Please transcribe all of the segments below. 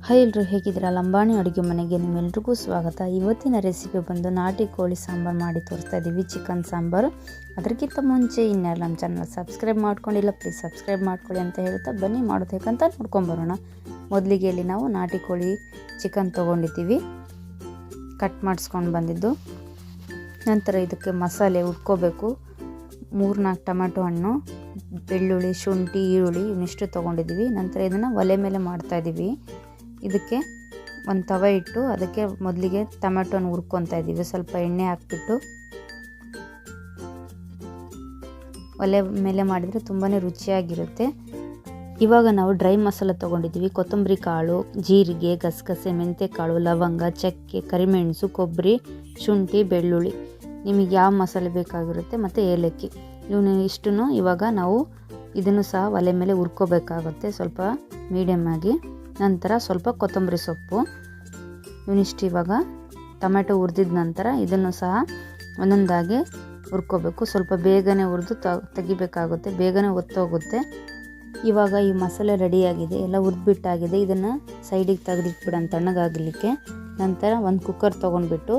Hi ಎಲ್ಲರೂ ಹೇಗಿದ್ದೀರಾ? ಲಂಬಾಣಿ ಅಡುಗೆ ಮನೆಗೆ ನಿಮ್ಮೆಲ್ರಿಗೂ ಸ್ವಾಗತ. ಇವತ್ತಿನ ರೆಸಿಪಿ ಬಂದು ನಾಟಿ ಕೋಳಿ ಸಾಂಬಾರು ಮಾಡಿ ತೋರಿಸ್ತಾ ಇದ್ದೀವಿ, ಚಿಕನ್ ಸಾಂಬಾರು. ಅದಕ್ಕಿಂತ ಮುಂಚೆ ಇನ್ಯಾರು ನಮ್ಮ ಚಾನಲ್ ಸಬ್ಸ್ಕ್ರೈಬ್ ಮಾಡ್ಕೊಂಡಿಲ್ಲ, ಪ್ಲೀಸ್ ಸಬ್ಸ್ಕ್ರೈಬ್ ಮಾಡ್ಕೊಳ್ಳಿ ಅಂತ ಹೇಳ್ತಾ ಬನ್ನಿ ಮಾಡೋದಕ್ಕಂತ ನೋಡ್ಕೊಂಬರೋಣ. ಮೊದಲಿಗೆ ಇಲ್ಲಿ ನಾವು ನಾಟಿ ಕೋಳಿ ಚಿಕನ್ ತೊಗೊಂಡಿದ್ದೀವಿ, ಕಟ್ ಮಾಡಿಸ್ಕೊಂಡು ಬಂದಿದ್ದು. ನಂತರ ಇದಕ್ಕೆ ಮಸಾಲೆ ಉಟ್ಕೋಬೇಕು. 3-4 ಟೊಮೆಟೊ ಹಣ್ಣು, ಬೆಳ್ಳುಳ್ಳಿ, ಶುಂಠಿ, ಈರುಳ್ಳಿ ಇವನ್ನಿಷ್ಟು ತೊಗೊಂಡಿದ್ದೀವಿ. ನಂತರ ಇದನ್ನು ಒಲೆ ಮೇಲೆ ಮಾಡ್ತಾಯಿದ್ದೀವಿ. ಇದಕ್ಕೆ ಒಂದು ತವೆ ಇಟ್ಟು ಅದಕ್ಕೆ ಮೊದಲಿಗೆ ಟೊಮೆಟೊನ ಹುರ್ಕೊತಾ ಇದ್ದೀವಿ. ಸ್ವಲ್ಪ ಎಣ್ಣೆ ಹಾಕ್ಬಿಟ್ಟು ಒಲೆ ಮೇಲೆ ಮಾಡಿದರೆ ತುಂಬಾ ರುಚಿಯಾಗಿರುತ್ತೆ. ಇವಾಗ ನಾವು ಡ್ರೈ ಮಸಾಲೆ ತೊಗೊಂಡಿದ್ದೀವಿ. ಕೊತ್ತಂಬರಿ ಕಾಳು, ಜೀರಿಗೆ, ಗಸಗಸೆ, ಮೆಂತ್ಯಕಾಳು, ಲವಂಗ, ಚಕ್ಕೆ, ಕರಿಮೆಣಸು, ಕೊಬ್ಬರಿ, ಶುಂಠಿ, ಬೆಳ್ಳುಳ್ಳಿ, ನಿಮಗೆ ಯಾವ ಮಸಾಲೆ ಬೇಕಾಗಿರುತ್ತೆ, ಮತ್ತು ಏಲಕ್ಕಿ ಇವನ್ನ ಇಷ್ಟನ್ನು ಇವಾಗ ನಾವು ಇದನ್ನು ಸಹ ಒಲೆ ಮೇಲೆ ಹುರ್ಕೋಬೇಕಾಗುತ್ತೆ, ಸ್ವಲ್ಪ ಮೀಡಿಯಮ್ ಆಗಿ. ನಂತರ ಸ್ವಲ್ಪ ಕೊತ್ತಂಬರಿ ಸೊಪ್ಪು ಇವನಿಷ್ಟು. ಇವಾಗ ಟೊಮೆಟೊ ಹುರಿದಿದ ನಂತರ ಇದನ್ನು ಸಹ ಒಂದೊಂದಾಗಿ ಹುರ್ಕೋಬೇಕು. ಸ್ವಲ್ಪ ಬೇಗನೆ ಹುರಿದು ತೆಗಿಬೇಕಾಗುತ್ತೆ, ಬೇಗನೆ ಒತ್ತೋಗುತ್ತೆ. ಇವಾಗ ಈ ಮಸಾಲೆ ರೆಡಿಯಾಗಿದೆ, ಎಲ್ಲ ಹುರಿದ್ಬಿಟ್ಟಾಗಿದೆ. ಇದನ್ನು ಸೈಡಿಗೆ ತೆಗೆದಿಟ್ಬಿಡೋಣ ತಣ್ಣಗಾಗಲಿಕ್ಕೆ. ನಂತರ ಒಂದು ಕುಕ್ಕರ್ ತೊಗೊಂಡ್ಬಿಟ್ಟು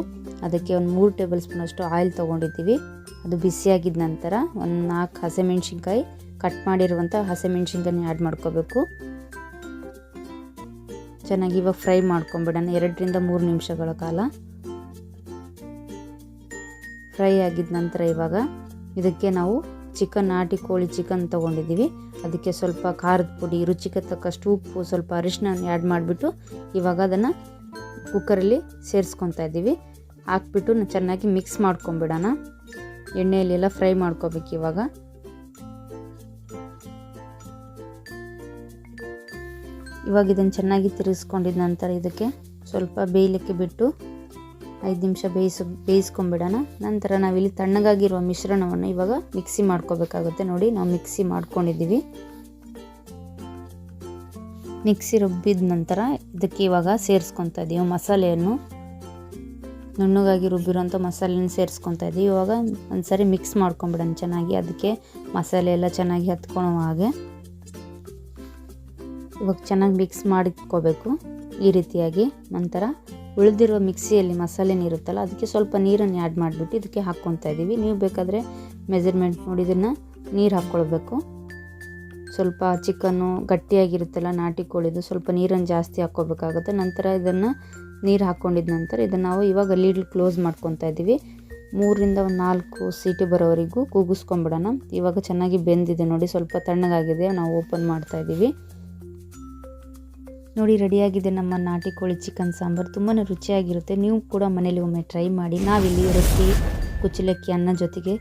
ಅದಕ್ಕೆ ಒಂದು 3 ಟೇಬಲ್ ಸ್ಪೂನಷ್ಟು ಆಯಿಲ್ ತೊಗೊಂಡಿದ್ದೀವಿ. ಅದು ಬಿಸಿಯಾಗಿದ್ದ ನಂತರ ಒಂದು 4 ಹಸಿಮೆಣ್ಸಿನ್ಕಾಯಿ, ಕಟ್ ಮಾಡಿರುವಂಥ ಹಸಿಮೆಣ್ಸಿನ್ಕಾಯಿನ ಆ್ಯಡ್ ಮಾಡ್ಕೋಬೇಕು. ಚೆನ್ನಾಗಿ ಇವಾಗ ಫ್ರೈ ಮಾಡ್ಕೊಂಬಿಡೋಣ 2-3 ನಿಮಿಷಗಳ ಕಾಲ. ಫ್ರೈ ಆಗಿದ ನಂತರ ಇವಾಗ ಇದಕ್ಕೆ ನಾವು ನಾಟಿ ಕೋಳಿ ಚಿಕನ್ ತೊಗೊಂಡಿದ್ದೀವಿ. ಅದಕ್ಕೆ ಸ್ವಲ್ಪ ಖಾರದ ಪುಡಿ, ರುಚಿಗೆ ತಕ್ಕಷ್ಟು ಉಪ್ಪು, ಸ್ವಲ್ಪ ಅರಿಶಿನ ಆ್ಯಡ್ ಮಾಡಿಬಿಟ್ಟು ಇವಾಗ ಅದನ್ನು ಕುಕ್ಕರಲ್ಲಿ ಸೇರಿಸ್ಕೊತಾ ಇದ್ದೀವಿ. ಹಾಕ್ಬಿಟ್ಟು ಚೆನ್ನಾಗಿ ಮಿಕ್ಸ್ ಮಾಡ್ಕೊಂಬಿಡೋಣ. ಎಣ್ಣೆಯಲ್ಲೆಲ್ಲ ಫ್ರೈ ಮಾಡ್ಕೋಬೇಕು. ಇವಾಗ ಇದನ್ನು ಚೆನ್ನಾಗಿ ತಿರುಗಿಸ್ಕೊಂಡಿದ ನಂತರ ಇದಕ್ಕೆ ಸ್ವಲ್ಪ ಬೇಯಲಿಕ್ಕೆ ಬಿಟ್ಟು 5 ನಿಮಿಷ ಬೇಯಿಸ್ಕೊಂಬಿಡೋಣ. ನಂತರ ನಾವಿಲ್ಲಿ ತಣ್ಣಗಾಗಿರುವ ಮಿಶ್ರಣವನ್ನು ಇವಾಗ ಮಿಕ್ಸಿ ಮಾಡ್ಕೋಬೇಕಾಗುತ್ತೆ. ನೋಡಿ, ನಾವು ಮಿಕ್ಸಿ ಮಾಡ್ಕೊಂಡಿದ್ದೀವಿ. ಮಿಕ್ಸಿ ರುಬ್ಬಿದ ನಂತರ ಇದಕ್ಕೆ ಇವಾಗ ಸೇರಿಸ್ಕೊತಾ ಇದ್ದೀವಿ ಮಸಾಲೆಯನ್ನು. ನುಣ್ಣಗಾಗಿ ರುಬ್ಬಿರೋಂಥ ಮಸಾಲೆಯನ್ನು ಸೇರಿಸ್ಕೊತಾ ಇದ್ದೀವಿ. ಇವಾಗ ಒಂದ್ಸರಿ ಮಿಕ್ಸ್ ಮಾಡ್ಕೊಂಬಿಡೋಣ ಚೆನ್ನಾಗಿ, ಅದಕ್ಕೆ ಮಸಾಲೆ ಎಲ್ಲ ಚೆನ್ನಾಗಿ ಹತ್ಕೊಳ್ಳೋ ಹಾಗೆ. ಇವಾಗ ಚೆನ್ನಾಗಿ ಮಿಕ್ಸ್ ಮಾಡಿಟ್ಕೋಬೇಕು ಈ ರೀತಿಯಾಗಿ. ನಂತರ ಉಳಿದಿರುವ ಮಿಕ್ಸಿಯಲ್ಲಿ ಮಸಾಲೆ ನೀರುತ್ತಲ್ಲ, ಅದಕ್ಕೆ ಸ್ವಲ್ಪ ನೀರನ್ನು ಆ್ಯಡ್ ಮಾಡಿಬಿಟ್ಟು ಇದಕ್ಕೆ ಹಾಕ್ಕೊತಾ ಇದ್ದೀವಿ. ನೀವು ಬೇಕಾದರೆ ಮೆಜರ್ಮೆಂಟ್ ನೋಡಿ ಇದನ್ನು ನೀರು ಹಾಕ್ಕೊಳ್ಬೇಕು. ಸ್ವಲ್ಪ ಚಿಕನ್ನು ಗಟ್ಟಿಯಾಗಿರುತ್ತಲ್ಲ ನಾಟಿ ಕೋಳಿದು, ಸ್ವಲ್ಪ ನೀರನ್ನು ಜಾಸ್ತಿ ಹಾಕ್ಕೋಬೇಕಾಗುತ್ತೆ. ನಂತರ ಇದನ್ನು ನೀರು ಹಾಕ್ಕೊಂಡಿದ ನಂತರ ಇದನ್ನು ನಾವು ಇವಾಗ ಲೀಡ್ ಕ್ಲೋಸ್ ಮಾಡ್ಕೊತಾ ಇದ್ದೀವಿ. 3-4 ಸೀಟಿ ಬರೋವರೆಗೂ ಕೂಗಿಸ್ಕೊಂಬಿಡೋಣ. ಇವಾಗ ಚೆನ್ನಾಗಿ ಬೆಂದಿದೆ ನೋಡಿ, ಸ್ವಲ್ಪ ತಣ್ಣಗಾಗಿದೆ. ನಾವು ಓಪನ್ ಮಾಡ್ತಾ ಇದ್ದೀವಿ. ನೋಡಿ, ರೆಡಿಯಾಗಿದೆ ನಮ್ಮ ನಾಟಿ ಕೋಳಿ ಚಿಕನ್ ಸಾಂಬಾರು. ತುಂಬಾ ರುಚಿಯಾಗಿರುತ್ತೆ. ನೀವು ಕೂಡ ಮನೇಲಿ ಒಮ್ಮೆ ಟ್ರೈ ಮಾಡಿ. ನಾವಿಲ್ಲಿ ರೊಟ್ಟಿ, ಕುಚ್ಚಲಕ್ಕಿ, ಅನ್ನ ಜೊತೆಗೆ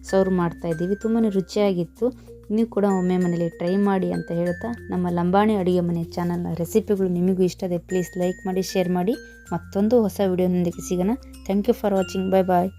ಸರ್ವ್ ಮಾಡ್ತಾಯಿದ್ದೀವಿ. ತುಂಬಾ ರುಚಿಯಾಗಿತ್ತು. ನೀವು ಕೂಡ ಒಮ್ಮೆ ಮನೇಲಿ ಟ್ರೈ ಮಾಡಿ ಅಂತ ಹೇಳ್ತಾ, ನಮ್ಮ ಲಂಬಾಣಿ ಅಡುಗೆ ಮನೆ ಚಾನಲ್ನ ರೆಸಿಪಿಗಳು ನಿಮಗೂ ಇಷ್ಟ ಇದೆ, ಪ್ಲೀಸ್ ಲೈಕ್ ಮಾಡಿ, ಶೇರ್ ಮಾಡಿ. ಮತ್ತೊಂದು ಹೊಸ ವಿಡಿಯೋನೊಂದಿಗೆ ಸಿಗೋಣ. Thank you for watching. Bye bye.